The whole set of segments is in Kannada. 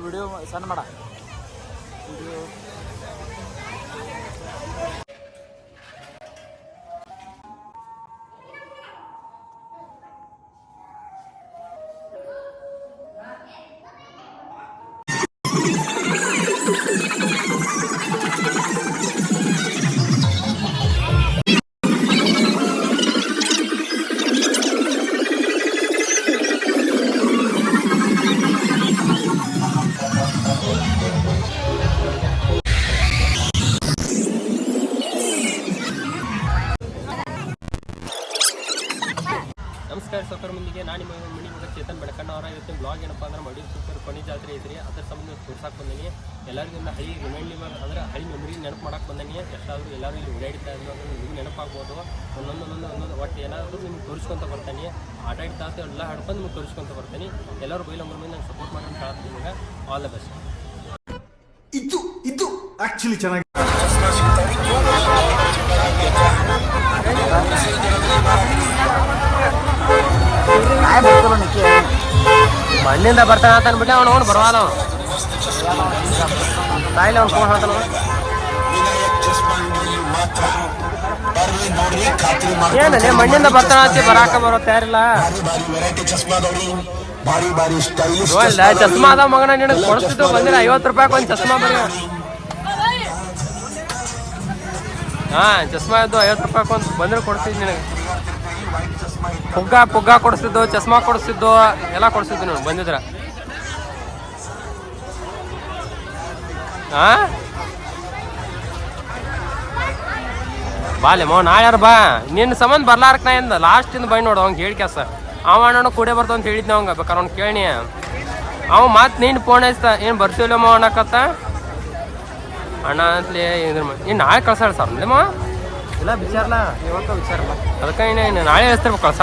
ವಿಡಿಯೋ ಸಣ್ಣ ಮಾಡ ವಿಡಿಯೋ ನಮಸ್ಕಾರ ಸೌಕರ್ ಮಂದಿಗೆ ನಾನು ನಿಮ್ಮ ಮಣಿ ಮಗ ಚೇತನ್ ಬೆಳಕಣ್ಣವರ ಇವತ್ತಿನ ಬ್ಲಾಗ್ ಏನಪ್ಪ ಅಂದ್ರೆ ಮಡಿ ಸೂಪರ್ ಕೊನೆ ಜಾತ್ರೆ ಐತ್ರಿ ಅದ್ರ ಸಂಬಂಧ ತೋರ್ಸಕ್ಕೆ ಬಂದೀನಿ ಎಲ್ಲರಿಗೂ ಒಂದು ಹಳಿ ರಿಮೈಂಡಿಂಗ್ ಅಂದ್ರೆ ಹಳಿ ಮೆಮೊರಿ ನೆನಪು ಮಾಡಕ್ಕೆ ಬಂದೀನಿ ಎಷ್ಟಾದರೂ ಎಲ್ಲರೂ ಇಲ್ಲಿ ಓಡಾಡಿತಾ ಇದ್ರು ನಿಮ್ಗೆ ನೆನಪಾಗ್ಬೋದು ಒಂದೊಂದು ಒಟ್ಟು ಏನಾದರೂ ನಿಮ್ಗೆ ತೋರಿಸ್ಕೊಂತ ಬರ್ತಾನೆ ಆಟ ತಾಸು ಎಲ್ಲ ಹಾಡ್ಕೊಂಡು ನಿಮ್ಗೆ ತೋರಿಸ್ಕೊಂತ ಬರ್ತೀನಿ ಎಲ್ಲರೂ ಬೈಲ್ ನಂಬರ್ ಮೇಲೆ ನಂಗೆ ಸಪೋರ್ಟ್ ಮಾಡಿ ಅಂತ ಹೇಳ್ತೀನಿ ನಿಮಗೆ ಆಲ್ ದ ಬೆಸ್ಟ್. ಇದು ಆಕ್ಚುಲಿ ಚೆನ್ನಾಗಿ ಮಣ್ಣಿಂದ ಬರ್ತಾನ ಅಂತ ಅಂದ್ಬಿಟ್ಟೆ ಅವ್ನು ನೋಡಿ ಬರವಾದ ತಾಯಿಲಿ ಅವ್ನು ಫೋನ್ ಹೇಳ್ತಾನ ಏನೇ ಮಣ್ಣಿಂದ ಬರ್ತಾನ ಅಂತ ಬರಾಕ ಬರೋ ತಯಾರಿಲ್ಲ ಚಸ್ಮಾ ಅದ ಮಗನ ನಿನಗೆ ಕೊಡಿಸ್ತಿದ್ದು ಬಂದಿರ 50 ರೂಪಾಯಿ ಒಂದು ಚಸ್ಮಾ ಬರೀ ಚಸ್ಮಾ ಇದ್ದು 50 ರೂಪಾಯಿ ಒಂದು ಬಂದ್ರೆ ಕೊಡ್ತಿದ್ದು ನಿನಗೆ ಪುಗ್ಗ ಕೊಡಿಸ್ತಿದ್ದು ಚಸ್ಮಾ ಕೊಡಿಸ್ತಿದ್ದು ಎಲ್ಲ ಕೊಡಿಸ್ತಿದ್ದು ನೀವು ಬಂದಿದ್ರ ಬಾಲೆ ಮೋ ನಾಳ್ಯಾರ ಬಾ ನಿನ್ನ ಸಂಬಂಧ ಬರ್ಲಾರಕ್ ನಾ ಇಂದ ಲಾಸ್ಟಿಂದ ಬೈ ನೋಡು ಅವ್ನಿಗೆ ಹೇಳಿ ಕೆಲಸ ಅವ ಅಣ್ಣ ಕೂಡೆ ಬರ್ತಾವ ಅಂತ ಹೇಳಿದ್ನ ಅವಂಗ ಬೇಕಾರೆ ಅವ್ನು ಕೇಳಿ ಅವ ಮಾತು ನೀನು ಫೋನ್ ಹಚ್ತಾ ಏನು ಬರ್ತೀವಲ್ಲಮ್ಮ ಅನ್ನಕತ್ತ ಅಣ್ಣ ಅಂತಲೇ ಇದ್ರ ಇನ್ನು ನಾಳೆ ಕಳ್ಸಾಳ ಸರ್ ಅಂದ್ಲೇಮ್ಮ ಇಲ್ಲ ವಿಚಾರಲ್ಲ ಇವತ್ತು ವಿಚಾರಲ್ಲ ಅದಕ್ಕೆ ಇನ್ನು ನಾಳೆ ಹೇಳ್ತಿರ್ಬೇಕು ಕಳ್ಸ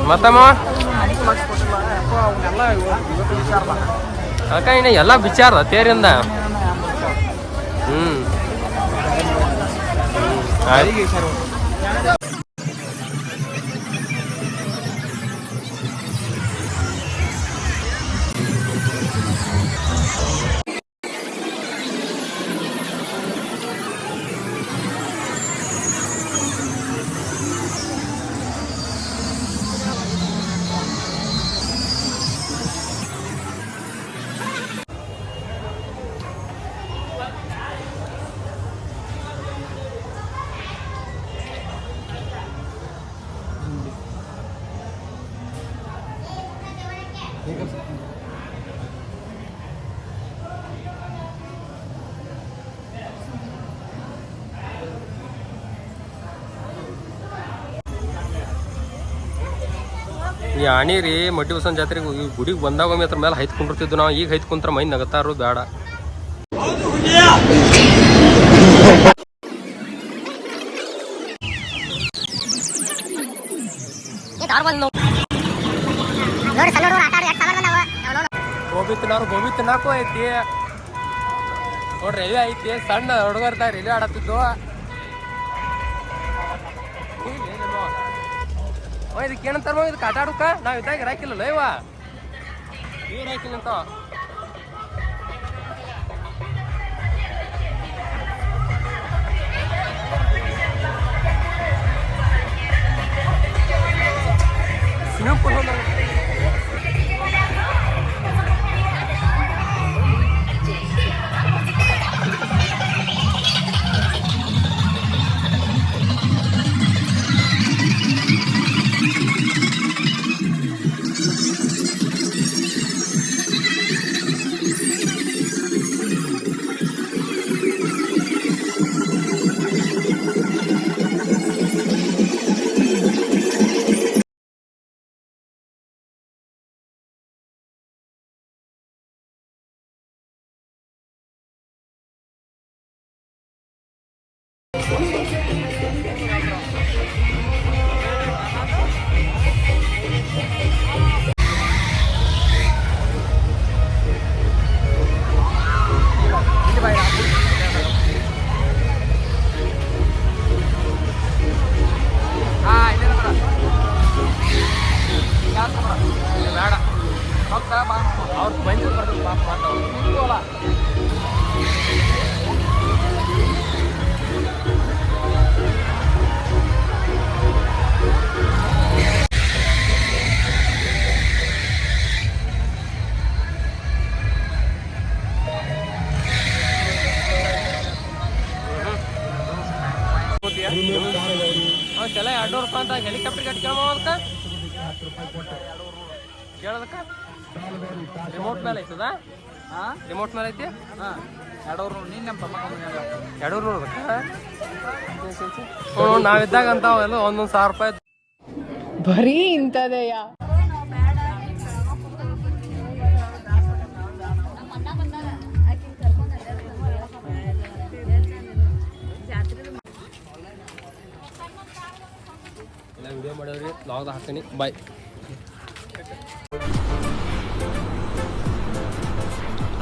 ಮತ್ತಮ್ಮ ಅದಕ್ಕೆ ಇನ್ನು ಎಲ್ಲ ವಿಚಾರ ತೇರಿಂದ ಈ ಆಣಿ ರೀ ಮಡ್ಡಿ ಬಸವನ ಜಾತ್ರೆಗೆ ಈ ಗುಡಿಗೆ ಬಂದಾಗ ಒಮ್ಮೆ ಅದ್ರ ಮೇಲೆ ಹೈತ್ಕೊಂಡಿರ್ತಿದ್ವು ನಾವು ಈಗ ಹೈತ್ಕೊಂಡ್ರೆ ಮೈ ನಗತಾರು ಬೇಡ ಗೋಬಿ ತಿನ್ನಾಕು ಐತಿ ನೋಡ್ರಿ ರೈಲ್ವೆ ಐತಿ ಸಣ್ಣ ಹುಡುಗರ್ದಾಗ ರೈಲ್ವೆ ಆಡತ್ತಿದ್ದು ಇದಕ್ಕೆ ಏನಂತಾರ ಇದಕ್ಕೆ ಆಟ ಆಡೋಕ ನಾವು ಇದ್ದಾಗ ಇರಾಕಿಲ್ಲ ಇವ ಇವ್ರು ಹಾಕಿಲ್ಲ ಅಂತ ಸ್ವಿಮ್ಮಿಂಗ್ ಪೂಲ್ ಅವಕ್ಕೆಲ್ಲ 200 ರೂಪಾಯಿ ಅಂತ ಹೆಲಿಕಾಪ್ಟರ್ ಗಟ್ಟಿ ಕೇಳಮ್ಮ ಅದಕ್ಕೆ ಕೇಳೋದಕ್ಕೆ ರಿಮೋಟ್ ಮೇಲೆ ಐತದ ಹಾಂ ರಿಮೋಟ್ ಮೇಲೆ ಐತಿ ಹಾಂ 200 ನೀನು ನಮ್ಮ ತಮ್ಮ 200 ನಾವಿದ್ದಾಗ ಅಂತ ಅವೆಲ್ಲ 1,000 ರೂಪಾಯಿ ಬರೀ ಇಂಥದೆಯಾ ಎಲ್ಲ ವಿಡಿಯೋ ಮಾಡೋರಿ ಲಾಗ್ದಾಗ ಹಾಕ್ತೀನಿ ಬಾಯ್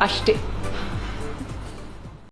ಅಷ್ಟೇ.